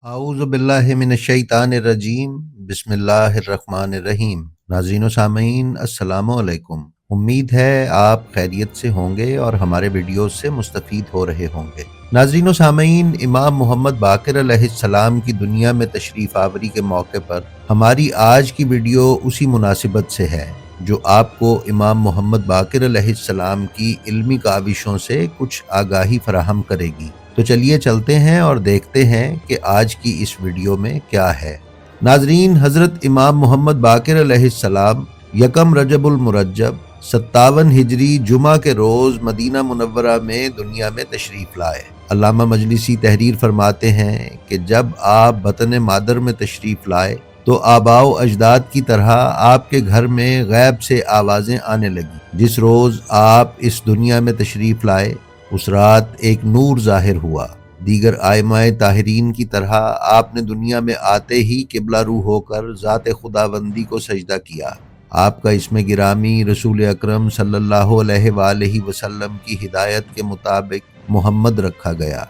اعوذ باللہ من الشیطان الرجیم بسم اللہ الرحمن الرحیم۔ ناظرین و سامعین السلام علیکم۔ امید ہے آپ خیریت سے ہوں گے اور ہمارے ویڈیوز سے مستفید ہو رہے ہوں گے۔ ناظرین و سامعین، امام محمد باقر علیہ السلام کی دنیا میں تشریف آوری کے موقع پر ہماری آج کی ویڈیو اسی مناسبت سے ہے جو آپ کو امام محمد باقر علیہ السلام کی علمی کاوشوں سے کچھ آگاہی فراہم کرے گی۔ تو چلیے چلتے ہیں اور دیکھتے ہیں کہ آج کی اس ویڈیو میں کیا ہے۔ ناظرین، حضرت امام محمد باقر علیہ السلام یکم رجب المرجب 57 ہجری جمعہ کے روز مدینہ منورہ میں دنیا میں تشریف لائے۔ علامہ مجلسی تحریر فرماتے ہیں کہ جب آپ بطن مادر میں تشریف لائے تو آباء و اجداد کی طرح آپ کے گھر میں غیب سے آوازیں آنے لگیں۔ جس روز آپ اس دنیا میں تشریف لائے اس رات ایک نور ظاہر ہوا۔ دیگر ائمہ طاہرین کی طرح آپ نے دنیا میں آتے ہی قبلہ رو ہو کر ذات خداوندی کو سجدہ کیا۔ آپ کا اسم گرامی رسول اکرم صلی اللہ علیہ وآلہ وسلم کی ہدایت کے مطابق محمد رکھا گیا۔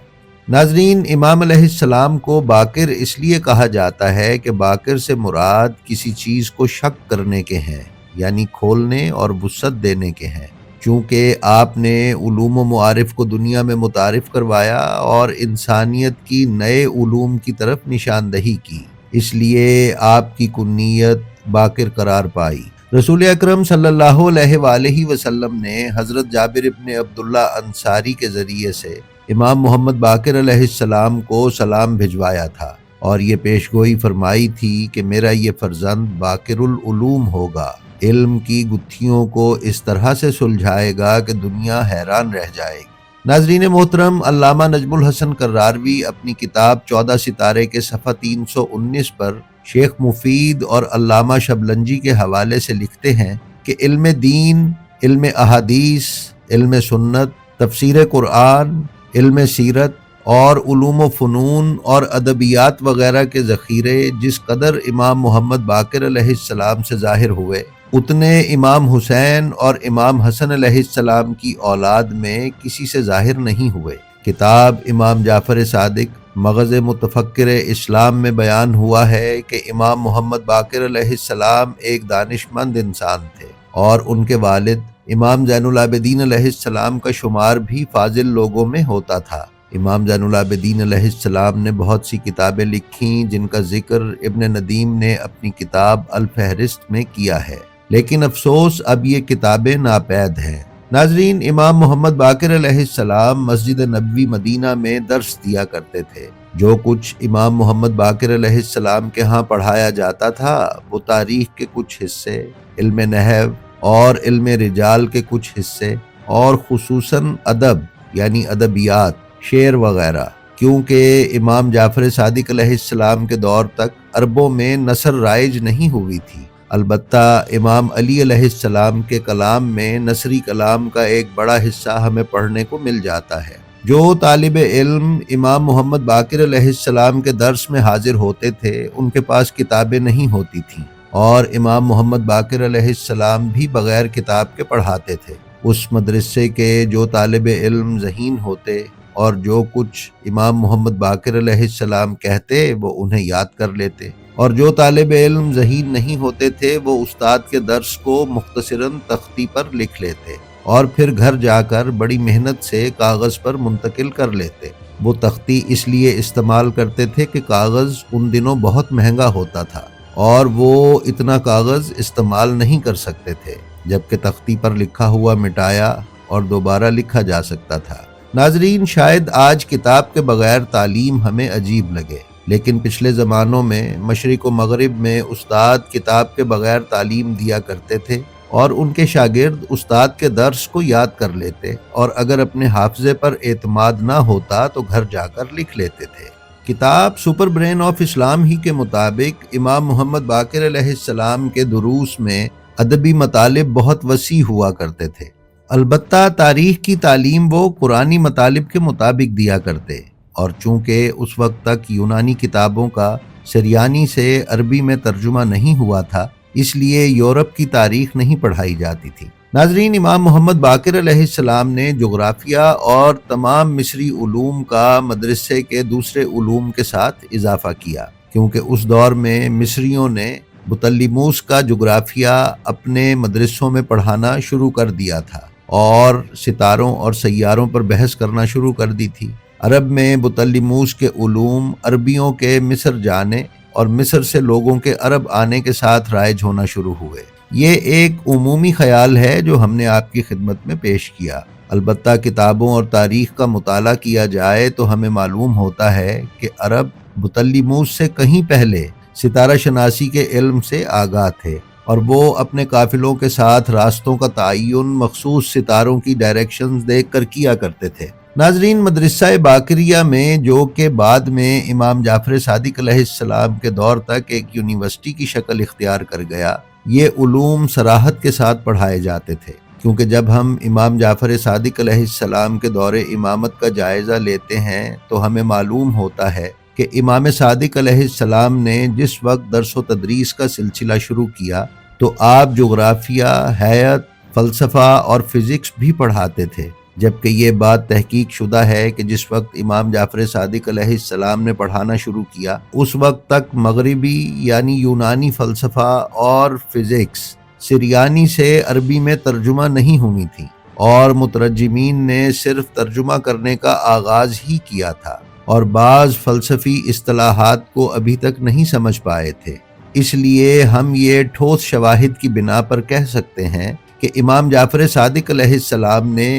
ناظرین، امام علیہ السلام کو باقر اس لیے کہا جاتا ہے کہ باقر سے مراد کسی چیز کو شک کرنے کے ہیں، یعنی کھولنے اور وسعت دینے کے ہیں، چونکہ آپ نے علوم و معارف کو دنیا میں متعارف کروایا اور انسانیت کی نئے علوم کی طرف نشاندہی کی، اس لیے آپ کی کنیت باقر قرار پائی۔ رسول اکرم صلی اللہ علیہ وآلہ وسلم نے حضرت جابر ابن عبداللہ انصاری کے ذریعے سے امام محمد باقر علیہ السلام کو سلام بھجوایا تھا اور یہ پیشگوئی فرمائی تھی کہ میرا یہ فرزند باقر العلوم ہوگا، علم کی گتھیوں کو اس طرح سے سلجھائے گا کہ دنیا حیران رہ جائے گی۔ ناظرین محترم، علامہ نجم الحسن کراروی اپنی کتاب 14 ستارے کے صفحہ 319 پر شیخ مفید اور علامہ شبلنجی کے حوالے سے لکھتے ہیں کہ علم دین، علم احادیث، علم سنت، تفسیر قرآن، علم سیرت اور علوم و فنون اور ادبیات وغیرہ کے ذخیرے جس قدر امام محمد باقر علیہ السلام سے ظاہر ہوئے، اتنے امام حسین اور امام حسن علیہ السلام کی اولاد میں کسی سے ظاہر نہیں ہوئے۔ کتاب امام جعفر صادق مغز متفکر اسلام میں بیان ہوا ہے کہ امام محمد باقر علیہ السلام ایک دانش مند انسان تھے اور ان کے والد امام زین العابدین علیہ السلام کا شمار بھی فاضل لوگوں میں ہوتا تھا۔ امام زین العابدین علیہ السلام نے بہت سی کتابیں لکھیں جن کا ذکر ابن ندیم نے اپنی کتاب الفہرست میں کیا ہے، لیکن افسوس اب یہ کتابیں ناپید ہیں۔ ناظرین، امام محمد باقر علیہ السلام مسجد نبوی مدینہ میں درس دیا کرتے تھے۔ جو کچھ امام محمد باقر علیہ السلام کے ہاں پڑھایا جاتا تھا وہ تاریخ کے کچھ حصے، علم نحو اور علم رجال کے کچھ حصے اور خصوصاً ادب یعنی ادبیات، شعر وغیرہ، کیونکہ امام جعفر صادق علیہ السلام کے دور تک عربوں میں نثر رائج نہیں ہوئی تھی۔ البتہ امام علی علیہ السلام کے کلام میں نثری کلام کا ایک بڑا حصہ ہمیں پڑھنے کو مل جاتا ہے۔ جو طالب علم امام محمد باقر علیہ السلام کے درس میں حاضر ہوتے تھے ان کے پاس کتابیں نہیں ہوتی تھیں، اور امام محمد باقر علیہ السلام بھی بغیر کتاب کے پڑھاتے تھے۔ اس مدرسے کے جو طالب علم ذہین ہوتے اور جو کچھ امام محمد باقر علیہ السلام کہتے وہ انہیں یاد کر لیتے، اور جو طالب علم ذہین نہیں ہوتے تھے وہ استاد کے درس کو مختصراً تختی پر لکھ لیتے اور پھر گھر جا کر بڑی محنت سے کاغذ پر منتقل کر لیتے۔ وہ تختی اس لیے استعمال کرتے تھے کہ کاغذ ان دنوں بہت مہنگا ہوتا تھا اور وہ اتنا کاغذ استعمال نہیں کر سکتے تھے، جبکہ تختی پر لکھا ہوا مٹایا اور دوبارہ لکھا جا سکتا تھا۔ ناظرین، شاید آج کتاب کے بغیر تعلیم ہمیں عجیب لگے، لیکن پچھلے زمانوں میں مشرق و مغرب میں استاد کتاب کے بغیر تعلیم دیا کرتے تھے اور ان کے شاگرد استاد کے درس کو یاد کر لیتے اور اگر اپنے حافظے پر اعتماد نہ ہوتا تو گھر جا کر لکھ لیتے تھے۔ کتاب سپر برین آف اسلام ہی کے مطابق امام محمد باقر علیہ السلام کے دروس میں ادبی مطالب بہت وسیع ہوا کرتے تھے۔ البتہ تاریخ کی تعلیم وہ قرآنی مطالب کے مطابق دیا کرتے، اور چونکہ اس وقت تک یونانی کتابوں کا سریانی سے عربی میں ترجمہ نہیں ہوا تھا اس لیے یورپ کی تاریخ نہیں پڑھائی جاتی تھی۔ ناظرین، امام محمد باقر علیہ السلام نے جغرافیہ اور تمام مصری علوم کا مدرسے کے دوسرے علوم کے ساتھ اضافہ کیا، کیونکہ اس دور میں مصریوں نے بطلیموس کا جغرافیہ اپنے مدرسوں میں پڑھانا شروع کر دیا تھا اور ستاروں اور سیاروں پر بحث کرنا شروع کر دی تھی۔ عرب میں بطلیموس کے علوم عربیوں کے مصر جانے اور مصر سے لوگوں کے عرب آنے کے ساتھ رائج ہونا شروع ہوئے۔ یہ ایک عمومی خیال ہے جو ہم نے آپ کی خدمت میں پیش کیا۔ البتہ کتابوں اور تاریخ کا مطالعہ کیا جائے تو ہمیں معلوم ہوتا ہے کہ عرب بطلیموس سے کہیں پہلے ستارہ شناسی کے علم سے آگاہ تھے، اور وہ اپنے قافلوں کے ساتھ راستوں کا تعین مخصوص ستاروں کی ڈائریکشنز دیکھ کر کیا کرتے تھے۔ ناظرین، مدرسہ باقریہ میں، جو کہ بعد میں امام جعفر صادق علیہ السلام کے دور تک ایک یونیورسٹی کی شکل اختیار کر گیا، یہ علوم صراحت کے ساتھ پڑھائے جاتے تھے، کیونکہ جب ہم امام جعفر صادق علیہ السلام کے دور امامت کا جائزہ لیتے ہیں تو ہمیں معلوم ہوتا ہے کہ امام صادق علیہ السلام نے جس وقت درس و تدریس کا سلسلہ شروع کیا تو آپ جغرافیہ، حیات، فلسفہ اور فزکس بھی پڑھاتے تھے، جبکہ یہ بات تحقیق شدہ ہے کہ جس وقت امام جعفر صادق علیہ السلام نے پڑھانا شروع کیا اس وقت تک مغربی یعنی یونانی فلسفہ اور فزکس سریانی سے عربی میں ترجمہ نہیں ہوئی تھی، اور مترجمین نے صرف ترجمہ کرنے کا آغاز ہی کیا تھا اور بعض فلسفی اصطلاحات کو ابھی تک نہیں سمجھ پائے تھے۔ اس لیے ہم یہ ٹھوس شواہد کی بنا پر کہہ سکتے ہیں کہ امام جعفر صادق علیہ السلام نے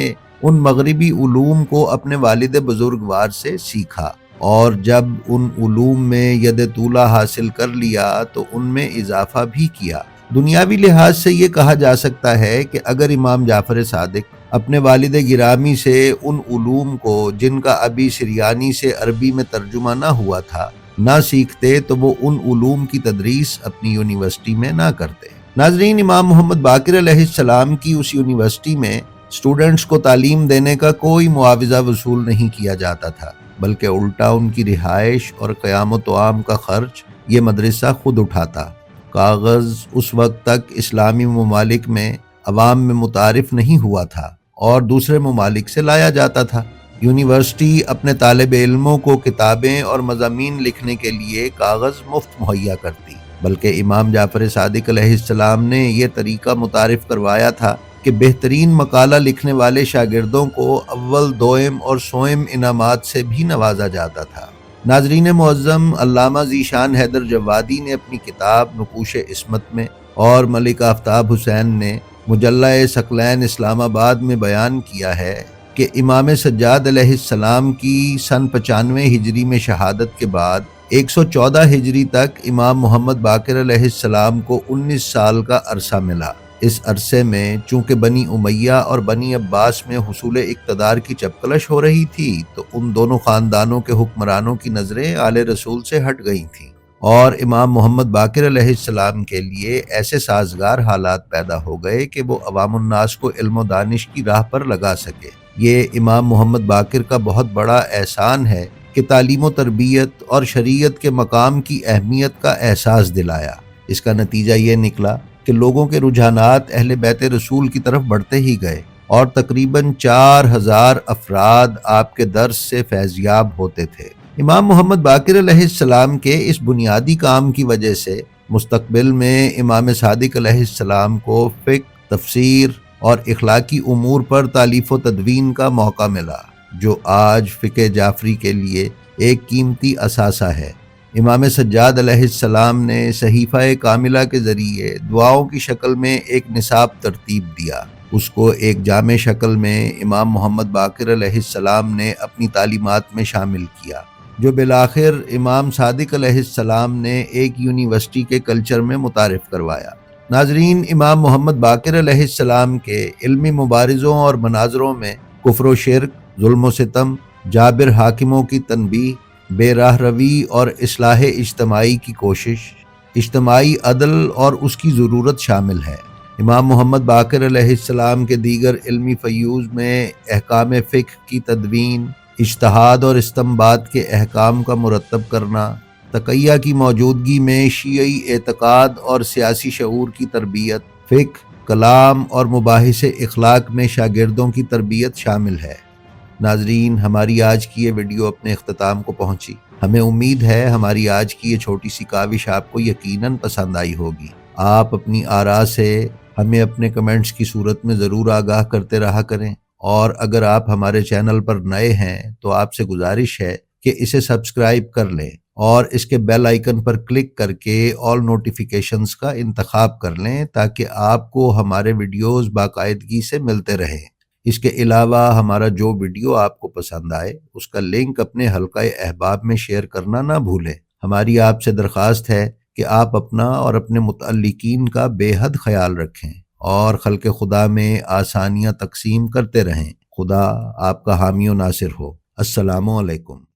ان مغربی علوم کو اپنے والد بزرگوار سے سیکھا، اور جب ان علوم میں ید طولہ حاصل کر لیا تو ان میں اضافہ بھی کیا۔ دنیاوی لحاظ سے یہ کہا جا سکتا ہے کہ اگر امام جعفر صادق اپنے والد گرامی سے ان علوم کو جن کا ابھی سریانی سے عربی میں ترجمہ نہ ہوا تھا نہ سیکھتے تو وہ ان علوم کی تدریس اپنی یونیورسٹی میں نہ کرتے۔ ناظرین، امام محمد باقر علیہ السلام کی اس یونیورسٹی میں اسٹوڈنٹس کو تعلیم دینے کا کوئی معاوضہ وصول نہیں کیا جاتا تھا، بلکہ الٹا ان کی رہائش اور قیام و طعام کا خرچ یہ مدرسہ خود اٹھاتا۔ کاغذ اس وقت تک اسلامی ممالک میں عوام میں متعارف نہیں ہوا تھا اور دوسرے ممالک سے لایا جاتا تھا۔ یونیورسٹی اپنے طالب علموں کو کتابیں اور مضامین لکھنے کے لیے کاغذ مفت مہیا کرتی، بلکہ امام جعفر صادق علیہ السلام نے یہ طریقہ متعارف کروایا تھا کہ بہترین مقالہ لکھنے والے شاگردوں کو اول، دوئم اور سوئم انعامات سے بھی نوازا جاتا تھا۔ ناظرین معظم، علامہ ذیشان حیدر جوادی نے اپنی کتاب نقوش عصمت میں اور ملک آفتاب حسین نے مجلہ ثقلین اسلام آباد میں بیان کیا ہے کہ امام سجاد علیہ السلام کی سن 95 ہجری میں شہادت کے بعد 114 ہجری تک امام محمد باقر علیہ السلام کو 19 سال کا عرصہ ملا۔ اس عرصے میں چونکہ بنی امیہ اور بنی عباس میں حصول اقتدار کی چپکلش ہو رہی تھی تو ان دونوں خاندانوں کے حکمرانوں کی نظریں آل رسول سے ہٹ گئی تھیں، اور امام محمد باقر علیہ السلام کے لیے ایسے سازگار حالات پیدا ہو گئے کہ وہ عوام الناس کو علم و دانش کی راہ پر لگا سکے۔ یہ امام محمد باقر کا بہت بڑا احسان ہے کہ تعلیم و تربیت اور شریعت کے مقام کی اہمیت کا احساس دلایا۔ اس کا نتیجہ یہ نکلا کہ لوگوں کے رجحانات اہل بیت رسول کی طرف بڑھتے ہی گئے، اور تقریباً 4000 افراد آپ کے درس سے فیضیاب ہوتے تھے۔ امام محمد باقر علیہ السلام کے اس بنیادی کام کی وجہ سے مستقبل میں امام صادق علیہ السلام کو فقہ، تفسیر اور اخلاقی امور پر تالیف و تدوین کا موقع ملا، جو آج فقہ جعفری کے لیے ایک قیمتی اثاثہ ہے۔ امام سجاد علیہ السلام نے صحیفہ کاملہ کے ذریعے دعاؤں کی شکل میں ایک نصاب ترتیب دیا۔ اس کو ایک جامع شکل میں امام محمد باقر علیہ السلام نے اپنی تعلیمات میں شامل کیا، جو بالآخر امام صادق علیہ السلام نے ایک یونیورسٹی کے کلچر میں متعارف کروایا۔ ناظرین، امام محمد باقر علیہ السلام کے علمی مبارزوں اور مناظروں میں کفر و شرک، ظلم و ستم، جابر حاکموں کی تنبیہ، بے راہ روی اور اصلاح اجتماعی کی کوشش، اجتماعی عدل اور اس کی ضرورت شامل ہے۔ امام محمد باقر علیہ السلام کے دیگر علمی فیوز میں احکام فقہ کی تدوین، اجتہاد اور استنباط کے احکام کا مرتب کرنا، تقیہ کی موجودگی میں شیعی اعتقاد اور سیاسی شعور کی تربیت، فقہ، کلام اور مباحث اخلاق میں شاگردوں کی تربیت شامل ہے۔ ناظرین، ہماری آج کی یہ ویڈیو اپنے اختتام کو پہنچی۔ ہمیں امید ہے ہماری آج کی یہ چھوٹی سی کاوش آپ کو یقیناً پسند آئی ہوگی۔ آپ اپنی آراء سے ہمیں اپنے کمنٹس کی صورت میں ضرور آگاہ کرتے رہا کریں، اور اگر آپ ہمارے چینل پر نئے ہیں تو آپ سے گزارش ہے کہ اسے سبسکرائب کر لیں اور اس کے بیل آئیکن پر کلک کر کے آل نوٹیفیکیشنز کا انتخاب کر لیں تاکہ آپ کو ہمارے ویڈیوز باقاعدگی سے ملتے رہیں۔ اس کے علاوہ ہمارا جو ویڈیو آپ کو پسند آئے اس کا لنک اپنے حلقہ احباب میں شیئر کرنا نہ بھولیں۔ ہماری آپ سے درخواست ہے کہ آپ اپنا اور اپنے متعلقین کا بے حد خیال رکھیں اور خلق خدا میں آسانیاں تقسیم کرتے رہیں۔ خدا آپ کا حامی و ناصر ہو۔ السلام علیکم۔